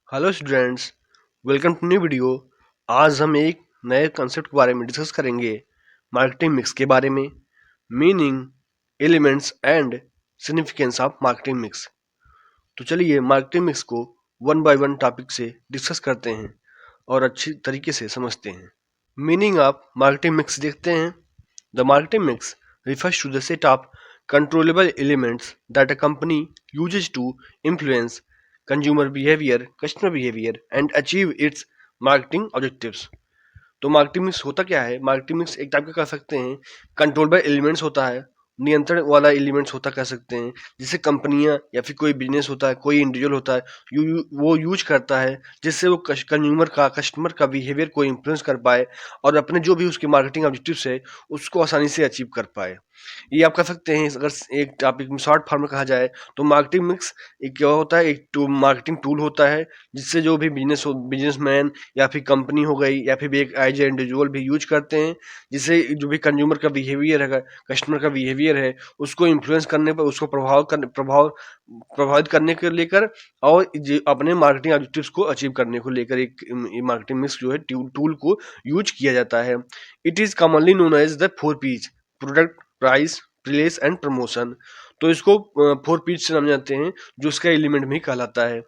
Hello students, welcome to new video. आज हम एक नए कंसेप्ट के बारे में डिस्कस करेंगे, मार्केटिंग मिक्स के बारे में। Meaning, elements and significance of marketing mix. तो चलिए मार्केटिंग मिक्स को वन बाय वन टॉपिक से डिस्कस करते हैं और अच्छी तरीके से समझते हैं। मीनिंग ऑफ मार्केटिंग मिक्स देखते हैं। The marketing mix refers to the set of controllable elements that a company uses to influence consumer behavior, customer behavior, and achieve its marketing objectives. तो मार्केटिंग मिक्स होता क्या है? Marketing mix एक type का कह सकते हैं कंट्रोलेबल एलिमेंट्स होता है, नियंत्रण वाला एलिमेंट्स होता कह सकते हैं, जिससे कंपनियां या फिर कोई बिजनेस होता है, कोई इंडिविजुअल होता है, वो यूज करता है, जिससे वो कस्टमर का बिहेवियर को इन्फ्लुएंस कर पाए और अपने जो भी उसके मार्केटिंग ऑब्जेक्टिव्स है उसको आसानी से अचीव कर पाए। ये आप कह सकते हैं, अगर एक टॉपिक में शॉर्ट फॉर्म में कहा जाए तो मार्केटिंग मिक्स एक क्या होता है, एक मार्केटिंग टूल होता है जिससे जो भी बिजनेसमैन या फिर कंपनी हो गई या फिर एक एज ए इंडिविजुअल भी यूज करते हैं, जिससे जो भी कंज्यूमर का बिहेवियर है, कस्टमर का बिहेवियर है, उसको इन्फ्लुएंस करने पर, उसको प्रभावित करने को लेकर और अपने मार्केटिंग ऑब्जेक्टिव्स को अचीव करने को लेकर एक मार्केटिंग मिक्स जो है टूल को यूज किया जाता है। It is commonly known as the 4 P's: product, price, place and promotion. तो इसको 4 P's से नाम जाते हैं, जो इसका एलिमेंट भी कहलाता है।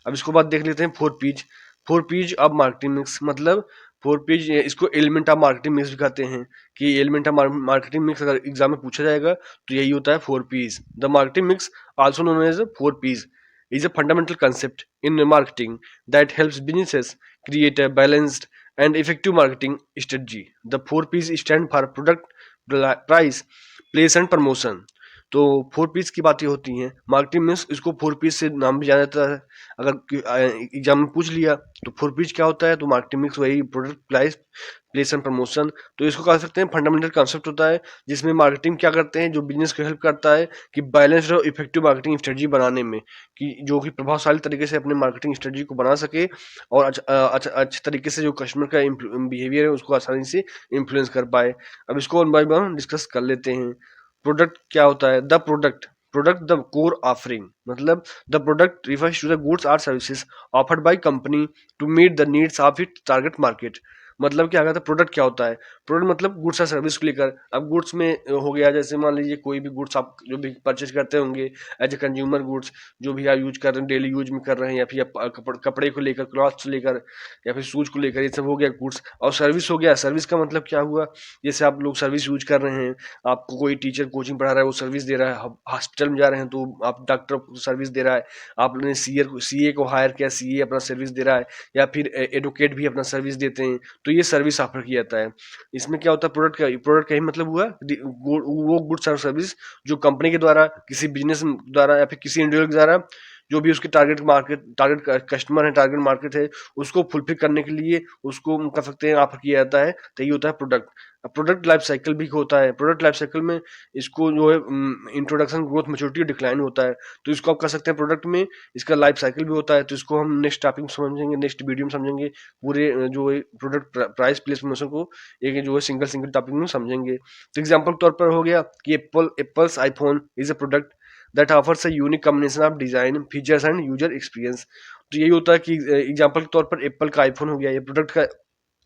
अब इसको बात देख लेते हैं 4 P's। 4 P's of marketing mix मतलब 4 P's, इसको एलिमेंट ऑफ मार्केटिंग मिक्स भी कहते हैं कि एलिमेंट ऑफ मार्केटिंग मिक्स अगर एग्जाम में पूछा जाएगा तो यही होता है 4 P's। The marketing mix also known as 4 P's is a fundamental concept in marketing that helps businesses create a balanced and effective marketing strategy. The 4 P's stand for product, price, place and promotion. तो 4 P's की बातें होती हैं marketing में, इसको 4 P's से नाम भी जाना जाता है। अगर एग्जाम में पूछ लिया तो 4 P's क्या होता है, तो मार्केटिंग मिक्स वही product, price, place and promotion. तो इसको कह सकते हैं फंडामेंटल कॉन्सेप्ट होता है, जिसमें मार्केटिंग क्या करते हैं, जो बिजनेस को हेल्प करता है कि बैलेंस्ड और इफेक्टिव मार्केटिंग स्ट्रेटजी बनाने में, कि जो कि प्रभावशाली तरीके से अपने मार्केटिंग स्ट्रेटजी को बना सके और अच्छे तरीके से जो कस्टमर का बिहेवियर है उसको आसानी से इन्फ्लुएंस कर पाए। अब इसको वन बाय वन डिस्कस कर लेते हैं। प्रोडक्ट क्या होता है? The product, the core offering मतलब the product refers to the goods or services offered by company to meet the needs of it target market. मतलब क्या कहता है, प्रोडक्ट क्या होता है? प्रोडक्ट मतलब गुड्स और सर्विस को लेकर। अब गुड्स में हो गया, जैसे मान लीजिए कोई भी गुड्स आप जो भी परचेज करते होंगे एज ए कंज्यूमर गुड्स, जो भी आप यूज कर रहे हैं, डेली यूज में कर रहे हैं, या फिर कपड़े को लेकर, क्लॉथ्स लेकर, या फिर शूज को लेकर, ये सब हो गया गुड्स। और सर्विस हो गया, सर्विस का मतलब क्या हुआ, जैसे आप लोग सर्विस यूज कर रहे हैं, आपको कोई टीचर कोचिंग पढ़ा रहा है वो सर्विस दे रहा है, हॉस्पिटल में जा रहे हैं तो आप डॉक्टर को सर्विस दे रहा है, आपने सीए को हायर किया, सीए अपना सर्विस दे रहा है, या फिर एडवोकेट भी अपना सर्विस देते हैं, तो ये सर्विस ऑफर किया जाता है। इसमें क्या होता है, प्रोडक्ट का ही मतलब हुआ वो गुड्स और सर्विस जो कंपनी के द्वारा, किसी बिजनेस द्वारा, या फिर किसी इंडिविजुअल के द्वारा, जो भी उसके टारगेट कस्टमर है, टारगेट मार्केट है, उसको फुलफिल करने के लिए उसको कह सकते हैं ऑफर किया जाता है, तो ये होता है प्रोडक्ट। प्रोडक्ट लाइफ साइकिल भी होता है। प्रोडक्ट लाइफ साइकिल में इसको जो है इंट्रोडक्शन, ग्रोथ, मैच्योरिटी, डिक्लाइन होता है, तो इसको आप कह सकते हैं प्रोडक्ट में इसका लाइफ साइकिल भी होता है। तो इसको हम नेक्स्ट टॉपिक में समझेंगे, नेक्स्ट वीडियो में समझेंगे पूरे जो है प्रोडक्ट प्राइस प्लेस प्रमोशन को एक जो है सिंगल सिंगल टॉपिक में समझेंगे। तो एग्जाम्पल के तौर पर हो गया कि apples iPhone is a product that offers a unique combination of design, features and user experience. तो यही होता है कि एग्जाम्पल के तौर पर एप्पल का आईफोन हो गया, ये प्रोडक्ट का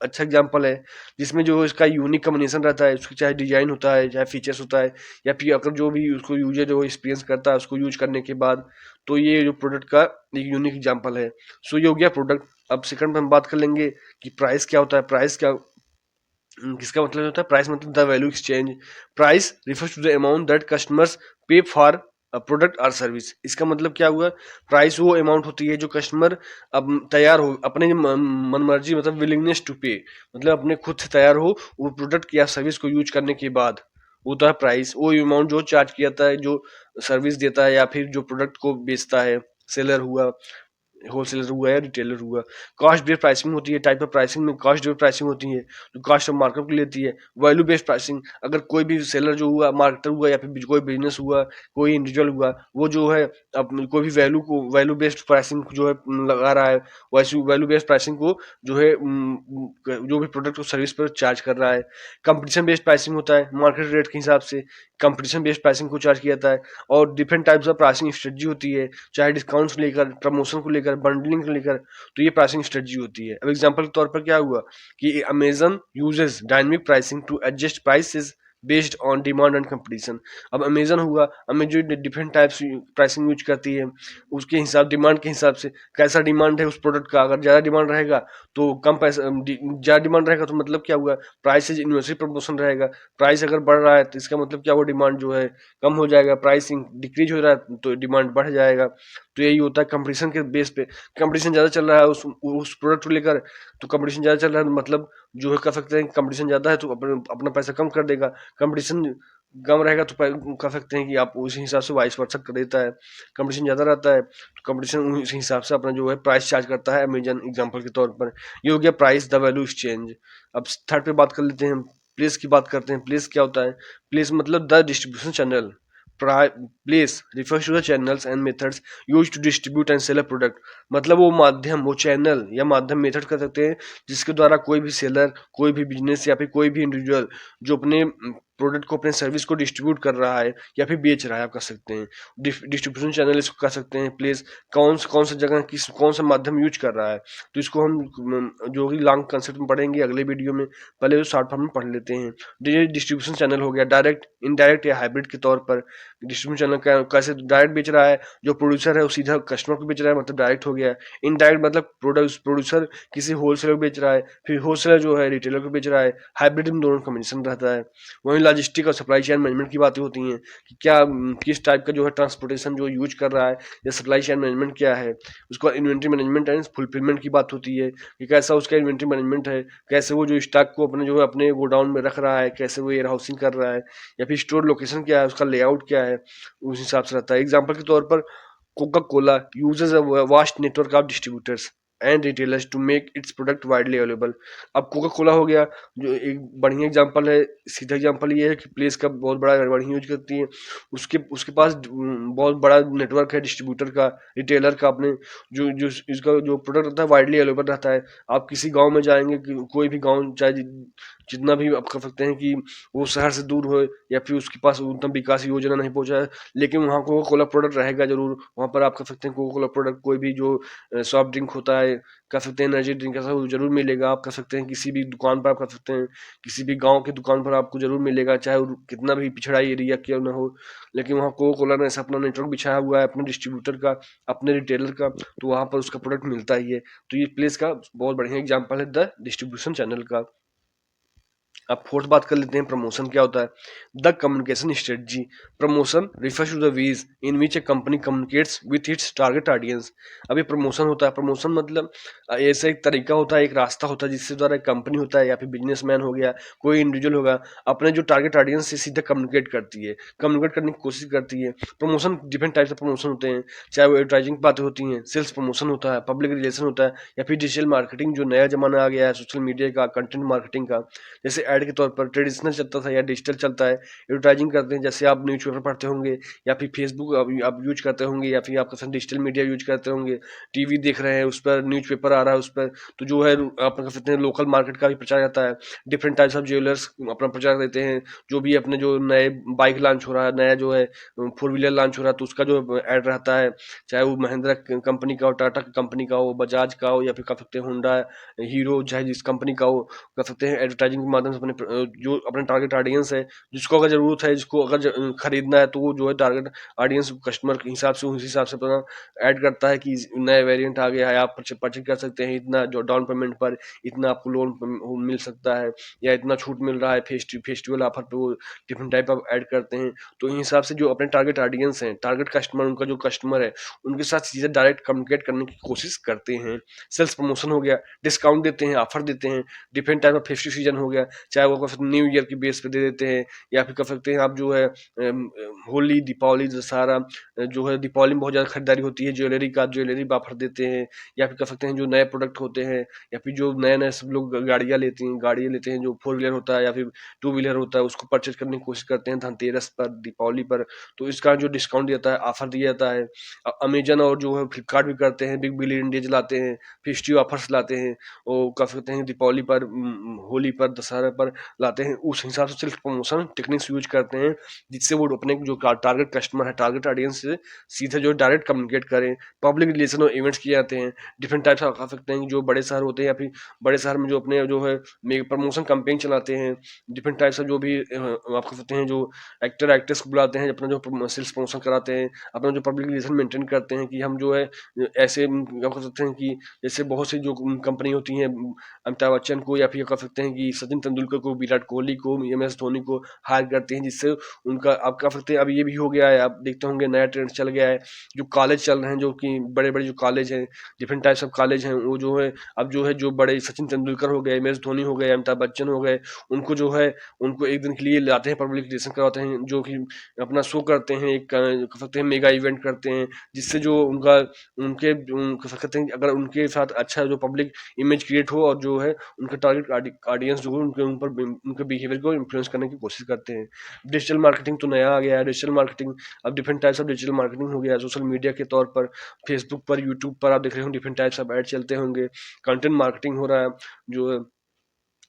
अच्छा एग्जाम्पल है, जिसमें जो इसका यूनिक कॉम्बिनेशन रहता है, उसकी चाहे डिजाइन होता है, चाहे फीचर्स होता है, या फिर अगर जो भी उसको यूजर जो एक्सपीरियंस करता है उसको यूज करने के बाद, तो ये जो प्रोडक्ट का एक यूनिक एग्जाम्पल है। सो ये हो गया प्रोडक्ट। अब सेकंड में हम बात कर लेंगे कि प्राइस क्या होता है। प्राइस क्या किसका मतलब होता है? प्राइस मतलब the value exchange. Price refers to the amount that customers pay for product और सर्विस। इसका मतलब क्या हुआ, प्राइस वो अमाउंट होती है जो कस्टमर अब तैयार हो अपने मन मर्जी, मतलब विलिंगनेस टू पे, मतलब अपने खुद से तैयार हो वो प्रोडक्ट या सर्विस को यूज करने के बाद, वो होता है प्राइस। वो अमाउंट जो चार्ज किया जाता है, जो सर्विस देता है या फिर जो प्रोडक्ट को बेचता है, सेलर हुआ, होलसेलर हुआ या रिटेलर हुआ। कॉस्ट बेस्ड प्राइसिंग होती है। टाइप ऑफ प्राइसिंग में कॉस्ट बेस्ड प्राइसिंग होती है, जो कॉस्ट ऑफ मार्कअप की लेती है। वैल्यू बेस्ड प्राइसिंग, अगर कोई भी सेलर जो हुआ, मार्केटर हुआ, या फिर कोई बिजनेस हुआ, कोई इंडिविजुअल हुआ, वो जो है अपनी कोई भी वैल्यू बेस्ड प्राइसिंग जो है लगा रहा है, वैसे वैल्यू बेस्ड प्राइसिंग को जो है जो भी प्रोडक्ट और सर्विस पर चार्ज कर रहा है। कंपटीशन बेस्ड प्राइसिंग होता है, मार्केट रेट के हिसाब से कंपटीशन बेस्ड प्राइसिंग को चार्ज किया जाता है। और different types of pricing strategy होती है, चाहे डिस्काउंट्स लेकर, प्रमोशन को लेकर, लेकर, बंडलिंग को लेकर, तो ये प्राइसिंग स्ट्रेटजी होती है। अब एग्जांपल के तौर पर क्या हुआ कि Amazon uses dynamic pricing to adjust prices based on demand and competition. अब अमेजन हुआ, Amazon different types pricing use करती है, उसके हिसाब डिमांड के हिसाब से, कैसा डिमांड है उस प्रोडक्ट का, अगर ज़्यादा डिमांड रहेगा तो कम पैसा, ज़्यादा डिमांड रहेगा तो मतलब क्या हुआ, प्राइस इज इन्वर्सली प्रोपोर्शनल रहेगा। प्राइस अगर बढ़ रहा है तो इसका मतलब क्या हुआ, डिमांड जो है कम हो जाएगा, प्राइसिंग डिक्रीज हो रहा है तो डिमांड बढ़ जाएगा। तो यही होता है कंपटीशन के बेस पे। कंपटीशन ज़्यादा चल रहा है उस प्रोडक्ट को लेकर, तो कंपटीशन ज़्यादा चल रहा है मतलब जो है कह सकते हैं कंपटीशन ज़्यादा है तो अपना पैसा कम कर देगा। कंपटीशन कम रहेगा तो कह सकते हैं कि आप उसी हिसाब से वाइस वर्सा कर देता है। कंपटीशन ज़्यादा रहता है तो कंपटीशन उसी हिसाब से अपना जो है प्राइस चार्ज करता है। अमेजन एग्जांपल के तौर पर ये हो गया प्राइस द वैल्यू एक्सचेंज। अब थर्ड पे बात कर लेते हैं, प्लेस की बात करते हैं। प्लेस क्या होता है, प्लेस मतलब the distribution channel. Place refers to the channels and methods used to distribute and sell a product। मतलब वो माध्यम, वो चैनल या माध्यम, मेथड कर सकते हैं जिसके द्वारा कोई भी सेलर, कोई भी बिजनेस या फिर कोई भी इंडिविजुअल जो अपने प्रोडक्ट को, अपने सर्विस को डिस्ट्रीब्यूट कर रहा है या फिर बेच रहा है, आप कह सकते हैं डिस्ट्रीब्यूशन चैनल इसको कह सकते हैं। प्लेस कौन सा जगह, कौन सा माध्यम यूज कर रहा है, तो इसको हम जो कि लॉन्ग कंसेप्ट में पढ़ेंगे अगले वीडियो में, पहले तो शॉर्ट फॉर्म में पढ़ लेते हैं। ये डिस्ट्रीब्यूशन चैनल हो गया, डायरेक्ट, इनडायरेक्ट या हाइब्रिड के तौर पर। डिस्ट्रीब्यूशन चैनल कैसे, डायरेक्ट बेच रहा है, जो प्रोड्यूसर है वो सीधा कस्टमर को बेच रहा है, मतलब डायरेक्ट हो गया। इनडायरेक्ट मतलब प्रोड्यूसर किसी होलसेलर को बेच रहा है, फिर होलसेलर जो है रिटेलर को बेच रहा है। हाइब्रिड में दोनों कॉम्बिनेशन रहता है। वहीं लॉजिस्टिक और सप्लाई चेन मैनेजमेंट की बातें होती हैं कि क्या किस टाइप का जो है ट्रांसपोर्टेशन जो यूज कर रहा है, या सप्लाई चेन मैनेजमेंट क्या है। उसके बाद इन्वेंट्री मैनेजमेंट एंड फुलफिलमेंट की बात होती है कि कैसा उसका इन्वेंट्री मैनेजमेंट है, कैसे वो जो स्टॉक को अपने जो है अपने गोडाउन में रख रहा है, कैसे वो वेयर हाउसिंग कर रहा है, या फिर स्टोर लोकेशन क्या है, उसका लेआउट क्या है, उस हिसाब से रहता है। एग्जाम्पल के तौर पर Coca Cola uses a vast network of distributors and retailers to make its product widely available. अब कोका कोला हो गया जो एक बढ़िया एग्जांपल है। सीधा एग्जांपल ये है कि प्लेस का बहुत बड़ा बढ़िया यूज करती है, उसके उसके पास बहुत बड़ा नेटवर्क है डिस्ट्रीब्यूटर का, रिटेलर का, अपने जो जो इसका जो प्रोडक्ट रहता है वाइडली अवेलेबल रहता है। आप किसी गांव में जाएंगे, कोई भी गांव चाहे जितना भी आप कह सकते हैं कि वो शहर से दूर हो या फिर उसके पास उतना विकास योजना नहीं पहुंचा है, लेकिन वहाँ कोका कोला प्रोडक्ट रहेगा जरूर। वहाँ पर आप कह सकते हैं कोका कोला प्रोडक्ट, कोई भी जो सॉफ्ट ड्रिंक होता है, कह सकते हैं एनर्जी ड्रिंक ऐसा वो जरूर मिलेगा। आप कह सकते हैं किसी भी दुकान पर, आप कह सकते हैं किसी भी गांव की दुकान पर आपको जरूर मिलेगा, चाहे वो कितना भी पिछड़ा एरिया क्यों ना हो, लेकिन वहाँ कोका कोला ने ऐसा अपना नेटवर्क बिछाया हुआ है, अपने डिस्ट्रीब्यूटर का, अपने रिटेलर का, तो वहाँ पर उसका प्रोडक्ट मिलता ही है। तो ये प्लेस का बहुत बढ़िया एग्जाम्पल है द डिस्ट्रीब्यूशन चैनल का। अब फोर्थ बात कर लेते हैं, प्रमोशन क्या होता है। The communication strategy. Promotion refers to the ways in which a company communicates with its target audience. अब ये प्रमोशन होता है, प्रमोशन मतलब ऐसा एक तरीका होता है, एक रास्ता होता है जिससे द्वारा एक कंपनी होता है या फिर बिजनेसमैन हो गया, कोई इंडिविजुअल होगा, अपने जो टारगेट ऑडियंस से सीधा कम्युनिकेट करती है, कम्युनिकेट करने की कोशिश करती है। Promotion different types of promotion होते हैं, चाहे वो एडवर्टाइजिंग की बातें होती हैं, सेल्स प्रमोशन होता है, पब्लिक रिलेशन होता है, या फिर डिजिटल मार्केटिंग जो नया जमाना आ गया है, सोशल मीडिया का, कंटेंट मार्केटिंग का। जैसे ऐड के तौर पर ट्रेडिशनल चलता था या डिजिटल चलता है, एडवर्टाइजिंग करते हैं, जैसे आप न्यूज़पेपर पढ़ते होंगे या फिर फेसबुक आप यूज करते होंगे, या फिर आप डिजिटल मीडिया यूज करते होंगे, टीवी देख रहे हैं उस पर न्यूज़पेपर आ रहा है उस पर, तो जो है आप कह सकते हैं लोकल मार्केट का भी प्रचार रहता है। डिफरेंट टाइप्स ऑफ ज्वेलर्स अपना प्रचार देते हैं, जो भी अपने जो नए बाइक लॉन्च हो रहा है, नया जो है फोर व्हीलर लॉन्च हो रहा है, तो उसका जो ऐड रहता है, चाहे वो महिंद्रा कंपनी का हो, टाटा कंपनी का हो, बजाज का हो, या फिर कह सकते हैं होंडा, हीरो, चाहे जिस कंपनी का हो, कर सकते हैं एडवर्टाइजिंग के माध्यम से अपने जो अपने टारगेट ऑडियंस है, जिसको अगर जरूरत है, जिसको अगर खरीदना है, तो वो जो है टारगेट ऑडियंस कस्टमर के हिसाब से उस हिसाब से अपना ऐड करता है कि नया वेरिएंट आ गया है, आप परचेज कर सकते हैं, इतना जो डाउन पेमेंट पर इतना आपको लोन मिल सकता है, या इतना छूट मिल रहा है, फेस्टिवल ऑफर पे वो डिफरेंट टाइप ऑफ ऐड करते हैं। तो इस हिसाब से जो अपने टारगेट ऑडियंस है, टारगेट कस्टमर, उनका जो कस्टमर है, उनके साथ सीधे डायरेक्ट कम्युनिकेट करने की कोशिश करते हैं। सेल्स प्रमोशन हो गया, डिस्काउंट देते हैं, ऑफर देते हैं, different type of festive season हो गया, चाहे वो न्यू ईयर की बेस पे दे देते हैं, या फिर कह सकते हैं आप जो है होली, दीपावली, दशहरा, जो है दीपावली में बहुत ज़्यादा खरीदारी होती है, ज्वेलरी पे ऑफर देते हैं, या फिर कह सकते हैं जो नए प्रोडक्ट होते हैं, या फिर जो नए नए सब लोग गाड़ियाँ लेते हैं, जो फोर व्हीलर होता है या फिर टू व्हीलर होता है, उसको परचेज करने की कोशिश करते हैं धनतेरस पर, दीपावली पर, तो इसका जो डिस्काउंट दिया जाता है, ऑफर दिया जाता है। अमेजन और जो है फ्लिपकार्ट भी करते हैं, बिग बिलियन डेज लाते हैं, फेस्टिव ऑफर्स लाते हैं, वो कह सकते हैं दीपावली पर, होली पर, दशहरा पर लाते हैं, उस हिसाब से सेल्फ प्रमोशन टेक्निक्स यूज करते हैं, जिससे वो अपने जो टारगेट कस्टमर है, टारगेट ऑडियंस से सीधे जो डायरेक्ट कम्युनिकेट करें। पब्लिक रिलेशन और इवेंट्स किए जाते हैं, डिफरेंट टाइप्स आप कह सकते हैं, जो बड़े शहर होते हैं या फिर बड़े शहर में जो अपने जो है प्रमोशन कैंपेन चलाते हैं, डिफरेंट टाइप्स ऑफ जो भी आप कह सकते हैं जो एक्टर एक्ट्रेस को बुलाते हैं, अपना जो सेल्स प्रमोशन कराते हैं, अपना जो पब्लिक रिलेशन मेंटेन करते हैं कि हम जो है ऐसे आप कह सकते हैं कि जैसे बहुत सी जो कंपनी होती हैं, अमिताभ बच्चन को या फिर कह सकते हैं कि सचिन तेंदुलकर को, विराट कोहली को, MS धोनी को हायर करते हैं, जिससे उनका आप कह सकते हैं अब ये भी हो गया है, आप देखते होंगे नया ट्रेंड चल गया है, जो कॉलेज चल रहे हैं, जो कि बड़े बड़े जो कॉलेज हैं, डिफरेंट टाइप्स ऑफ कॉलेज हैं, वो जो है अब जो है जो बड़े सचिन तेंदुलकर हो गए, MS धोनी हो गए, अमिताभ बच्चन हो गए, उनको जो है उनको एक दिन के लिए लाते हैं, पब्लिक रिलेशन करवाते हैं, जो कि अपना शो करते हैं, एक कह सकते हैं मेगा इवेंट करते हैं, जिससे जो उनका उनके कह सकते हैं कि अगर उनके साथ अच्छा जो पब्लिक इमेज क्रिएट हो और जो है उनका टारगेट ऑडियंस जो है उनके ऊपर उनके बिहेवियर को इन्फ्लुएंस करने की कोशिश करते हैं। डिजिटल मार्केटिंग तो नया आ गया है, डिजिटल मार्केटिंग अब different types of digital marketing हो गया है, सोशल मीडिया के तौर पर फेसबुक पर, यूट्यूब पर आप देख रहे हो डिफरेंट टाइप्स ऑफ ऐड चलते होंगे, कंटेंट मार्केटिंग हो रहा है, जो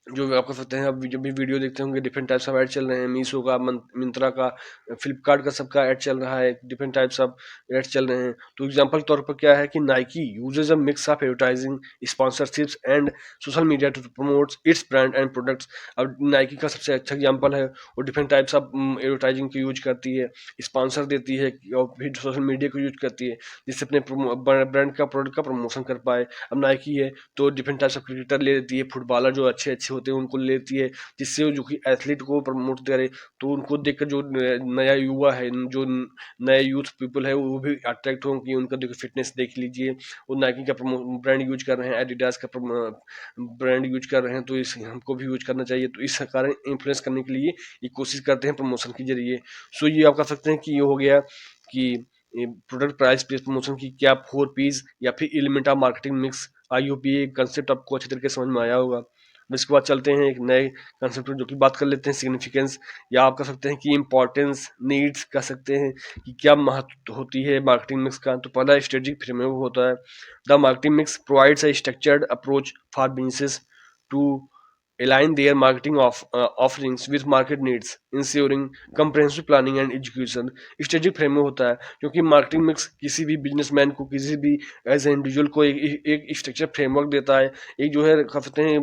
जो आप कर सकते हैं, आप जब भी वीडियो देखते होंगे डिफरेंट टाइप्स ऑफ ऐड चल रहे हैं, मीशो का, मिंत्रा का, फ्लिपकार्ट का, सबका ऐड चल रहा है, डिफरेंट टाइप्स ऑफ ऐड चल रहे हैं। तो एग्जांपल के तौर पर क्या है कि Nike uses a mix of advertising, sponsorships and social media to promote its brand and products. अब नाइकी का सबसे अच्छा एग्जांपल है, वो डिफरेंट टाइप्स ऑफ एडवर्टाइजिंग को यूज करती है, स्पॉन्सर देती है और फिर सोशल मीडिया को यूज करती है, जिससे अपने ब्रांड का, प्रोडक्ट का प्रमोशन कर पाए। अब नाइकी है तो डिफरेंट टाइप्स ऑफ क्रिकेटर ले लेती है, फुटबॉलर जो अच्छे अच्छे होते हैं उनको ले लेती है, जिससे जो कि एथलीट को प्रमोट करे, तो उनको देखकर जो नया युवा है, जो नए यूथ पीपल है, वो भी अट्रैक्ट हों कि उनका देखो फिटनेस देख लीजिए, वो नाइकी का ब्रांड यूज कर रहे हैं, एडिडास का ब्रांड यूज कर रहे हैं, तो इस हमको भी यूज करना चाहिए। तो इस कारण इन्फ्लुएंस करने के लिए ये कोशिश करते हैं प्रमोशन के जरिए। सो ये आप कह सकते हैं कि ये हो गया कि प्रोडक्ट प्राइस प्लेस प्रमोशन की क्या 4 P's या फिर element of marketing mix, IOP concept आपको अच्छे तरीके से समझ में आया होगा। अब इसके बाद चलते हैं एक नए कंसेप्ट जो कि बात कर लेते हैं सिग्निफिकेंस, या आप कह सकते हैं कि इम्पोर्टेंस, नीड्स कह सकते हैं कि क्या महत्व होती है मार्केटिंग मिक्स का। तो पहला स्ट्रेटेजिक फ्रेमवर्क होता है, the marketing mix provides a structured approach for businesses to align their marketing offerings with market needs, ensuring comprehensive planning and execution। Strategic framework होता है क्योंकि मार्केटिंग मिक्स किसी भी बिजनेसमैन को, किसी भी एज ए इंडिविजुअल को एक स्ट्रक्चर फ्रेमवर्क देता है, एक जो है कह सकते हैं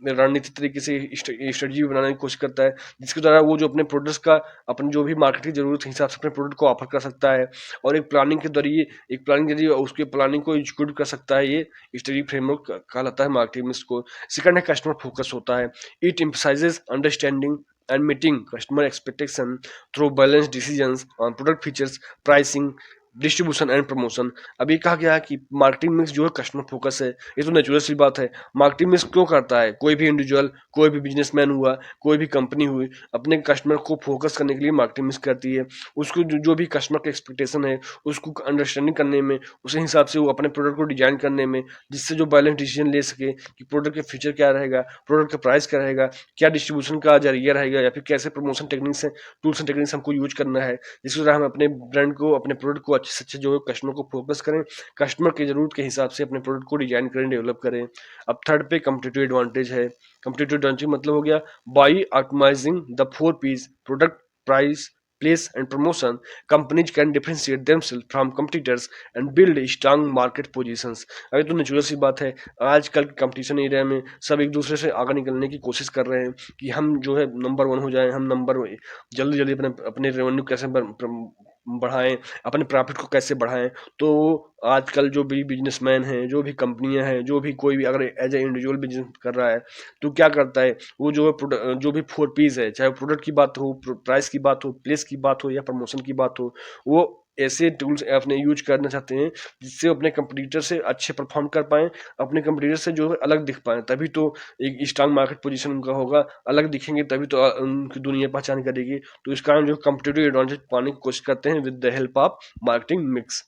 रणनीतिक तरीके से स्ट्रेटजी बनाने की कोशिश करता है, जिसके द्वारा वो जो अपने प्रोडक्ट्स का, अपनी जो भी मार्केट की जरूरत के हिसाब से अपने प्रोडक्ट को ऑफर कर सकता है, और एक प्लानिंग के जरिए, एक प्लानिंग के जरिए उसके प्लानिंग को एग्जीक्यूट कर सकता है। ये स्ट्रेटेजिक फ्रेमवर्क कहलाता है मार्केटिंग मिक्स को। सेकंड है कस्टमर फोकस होता है, it emphasises understanding and meeting customer expectation through balanced decisions on product features, pricing, distribution and promotion. अभी कहा गया है कि मार्केटिंग मिक्स जो है कस्टमर फोकस है, ये तो नेचुरल सी बात है। मार्केटिंग मिक्स क्यों करता है, कोई भी इंडिविजुअल, कोई भी बिजनेसमैन हुआ, कोई भी कंपनी हुई, अपने कस्टमर को फोकस करने के लिए मार्केटिंग मिक्स करती है। उसको जो भी कस्टमर का एक्सपेक्टेशन है उसको अंडरस्टैंडिंग करने में, उसी हिसाब से वो अपने प्रोडक्ट को डिजाइन करने में, जिससे जो बैलेंस डिसीजन ले सके कि प्रोडक्ट का फीचर क्या रहेगा, प्रोडक्ट का प्राइस क्या रहेगा, क्या डिस्ट्रीब्यूशन का जरिया रहेगा, या फिर कैसे प्रमोशन टेक्निक्स है, टूल्स एंड टेक्निक्स हमको यूज करना है, जिसके द्वारा हम अपने ब्रांड को, अपने प्रोडक्ट को अच्छे से अच्छे जो है कस्टमर को फोकस करें, कस्टमर की जरूरत के हिसाब से अपने प्रोडक्ट को डिजाइन करें, डेवलप करें। अब थर्ड पे कम्पिटिटिव एडवांटेज है। कम्पिटिटिव एडवांटेज मतलब हो गया by optimising the 4 P's product, price, place and promotion, companies can differentiate themselves from competitors and build strong market positions। अभी तो नेचुरल सी बात है, आजकल कंपटीशन एरिया में सब एक दूसरे से आगे निकलने की कोशिश कर रहे हैं कि हम जो है नंबर 1 हो जाएं, हम नंबर जल्दी जल्दी अपने अपने रेवेन्यू कैसे बढ़ाएं, अपने प्रॉफिट को कैसे बढ़ाएं। तो आजकल जो भी बिजनेसमैन हैं, जो भी कंपनियां हैं, जो भी कोई भी अगर एज ए इंडिविजुअल बिजनेस कर रहा है, तो क्या करता है वो जो है जो भी 4 P's है, चाहे प्रोडक्ट की बात हो, प्राइस की बात हो, प्लेस की बात हो, या प्रमोशन की बात हो, वो ऐसे टूल्स अपने यूज करना चाहते हैं जिससे अपने कंपटीटर से अच्छे परफॉर्म कर पाएं, अपने कंपटीटर से जो है अलग दिख पाएं, तभी तो एक स्ट्रांग मार्केट पोजीशन उनका होगा। अलग दिखेंगे तभी तो उनकी दुनिया पहचान करेगी। तो इस कारण जो कम्पिटेटिव एडवांटेज पाने की कोशिश करते हैं with the help of marketing mix.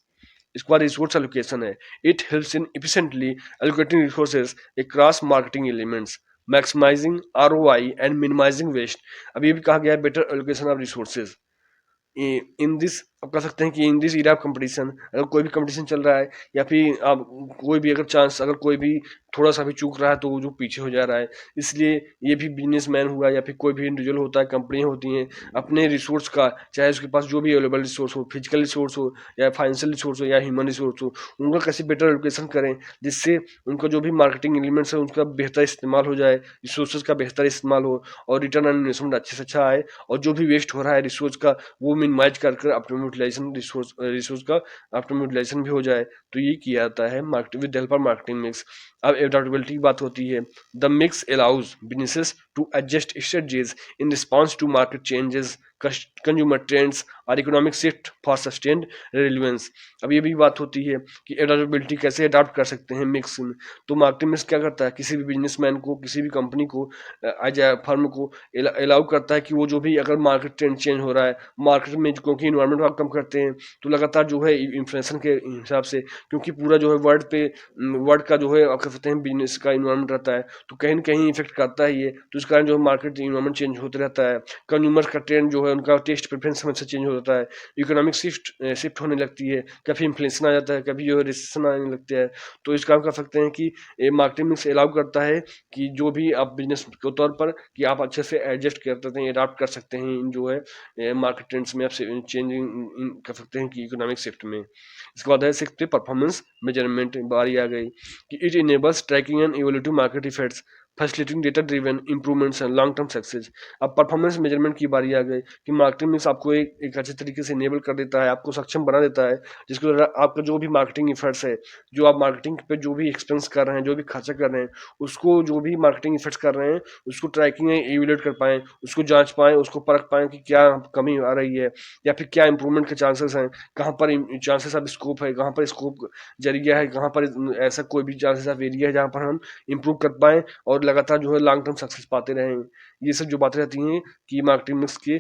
इसके बाद रिसोर्स एलोकेशन है, it helps in efficiently allocating resources across marketing elements, maximizing ROI and minimizing waste. अब ये भी कहा गया है better allocation of resources. In this आप कह सकते हैं कि in this era of competition, अगर कोई भी कंपटीशन चल रहा है या फिर आप कोई भी अगर कोई भी थोड़ा सा भी चूक रहा है तो वो जो पीछे हो जा रहा है। इसलिए ये भी बिजनेसमैन हुआ या फिर कोई भी इंडिविजुअल होता है, कंपनियां होती हैं, अपने रिसोर्स का, चाहे उसके पास जो भी अवेलेबल रिसोर्स हो, फिजिकल रिसोर्स हो या फाइनेंशियल रिसोर्स हो या ह्यूमन रिसोर्स हो, उनका कैसे बेटर एलोकेशन करें जिससे उनका जो भी मार्केटिंग एलिमेंट्स है उनका बेहतर इस्तेमाल हो जाए, रिसोर्सेज का बेहतर इस्तेमाल हो और रिटर्न ऑन इन्वेस्टमेंट अच्छे से अच्छा आए, और जो भी वेस्ट हो रहा है रिसोर्स का वो मिनिमाइज कर ऑप्टिमम यूटिलाइजेशन रिसोर्स का ऑप्टिमम यूटिलाइजेशन भी हो जाए। तो ये किया जाता है market with help of marketing mix. अब एडाप्टेबिलिटी की बात होती है। The mix allows businesses to adjust strategies in response to market changes, consumer trends और economic shift for sustained relevance. अब ये भी बात होती है कि एडाप्टेबिलिटी कैसे अडाप्ट कर सकते हैं मिक्स में। तो मार्केटिंग मिक्स क्या करता है, किसी भी बिजनेसमैन को, किसी भी कंपनी को, एज ए फर्म को अलाउ करता है कि वो जो भी अगर मार्केट ट्रेंड चेंज हो रहा है, मार्केट में क्योंकि इन्वायरमेंट आप कम करते हैं तो लगातार जो है इन्फ्लेशन के हिसाब से, क्योंकि पूरा जो है वर्ल्ड का जो है आप कह सकते हैं बिजनेस का इन्वायरमेंट रहता है, तो कहीं ना कहीं इफेक्ट करता है ये। तो इस कारण जो है मार्केट इन्वायरमेंट चेंज होते रहता है, कंज्यूमर्स का ट्रेंड जो है उनका टेस्ट प्रेफरेंस हमेशा चेंज हो जाता है, इकोनॉमिक शिफ्ट होने लगती है, कभी इन्फ्लेशन आ जाता है, कभी जो है रिसेशन आने लगता है। तो इस काम कर सकते हैं कि मार्केटिंग मिक्स अलाउ करता है कि जो भी आप बिजनेस के तौर पर कि आप अच्छे से एडजस्ट कर सकते हैं, अडाप्ट कर सकते हैं इन जो है मार्केट ट्रेंड्स में, आप चेंजिंग कर सकते हैं कि इकोनॉमिक शिफ्ट में। इसके बाद है सिक्स पे परफॉर्मेंस मेजरमेंट बारी आ गई कि it enables tracking and evolutive market effects, facilitating data driven improvements and long term success. अब परफॉर्मेंस मेजरमेंट की बारी आ गई कि मार्केटिंग मिक्स आपको एक अच्छे तरीके से इनेबल कर देता है, आपको सक्षम बना देता है, जिसके द्वारा आपका जो भी मार्केटिंग इफर्ट्स है, जो आप मार्केटिंग पे जो भी एक्सपेंस कर रहे हैं, जो भी खर्चा कर रहे हैं, उसको जो भी मार्केटिंग इफर्ट्स कर रहे हैं उसको ट्रैकिंग इवेल्यूएट कर पाएँ, उसको जांच पाएँ, उसको परख पाएँ कि क्या कमी आ रही है या फिर क्या इंप्रूवमेंट के चांसेस हैं, कहाँ पर चांसेस ऑफ स्कोप है, कहाँ पर स्कोप जरिया है, कहाँ पर ऐसा कोई भी चांसेस ऑफ एरिया है जहाँ पर हम इम्प्रूव कर पाएँ और लगातार जो है लॉन्ग टर्म सक्सेस पाते रहें। ये सब जो बातें रहती हैं कि मार्केटिंग मिक्स के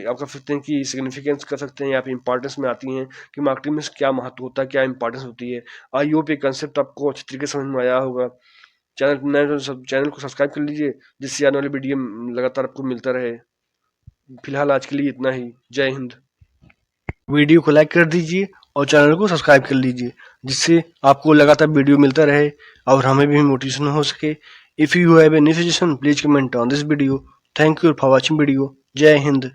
आप कह सकते हैं कि सिग्निफिकेंस कर सकते हैं या फिर इंपॉर्टेंस में आती हैं कि मार्केटिंग मिक्स क्या महत्व होता है, क्या इंपॉर्टेंस होती है। आई होप ये कंसेप्ट आपको अच्छी तरीके से समझ में आया होगा। चैनल को सब्सक्राइब कर लीजिए जिससे आने वाली वीडियो लगातार आपको मिलता रहे। फिलहाल आज के लिए इतना ही। जय हिंद। वीडियो को लाइक कर दीजिए और चैनल को सब्सक्राइब कर लीजिए जिससे आपको लगातार वीडियो मिलता रहे और हमें भी मोटिवेशन हो सके। If you have any suggestion please comment on this video. Thank you for watching video. जय हिंद।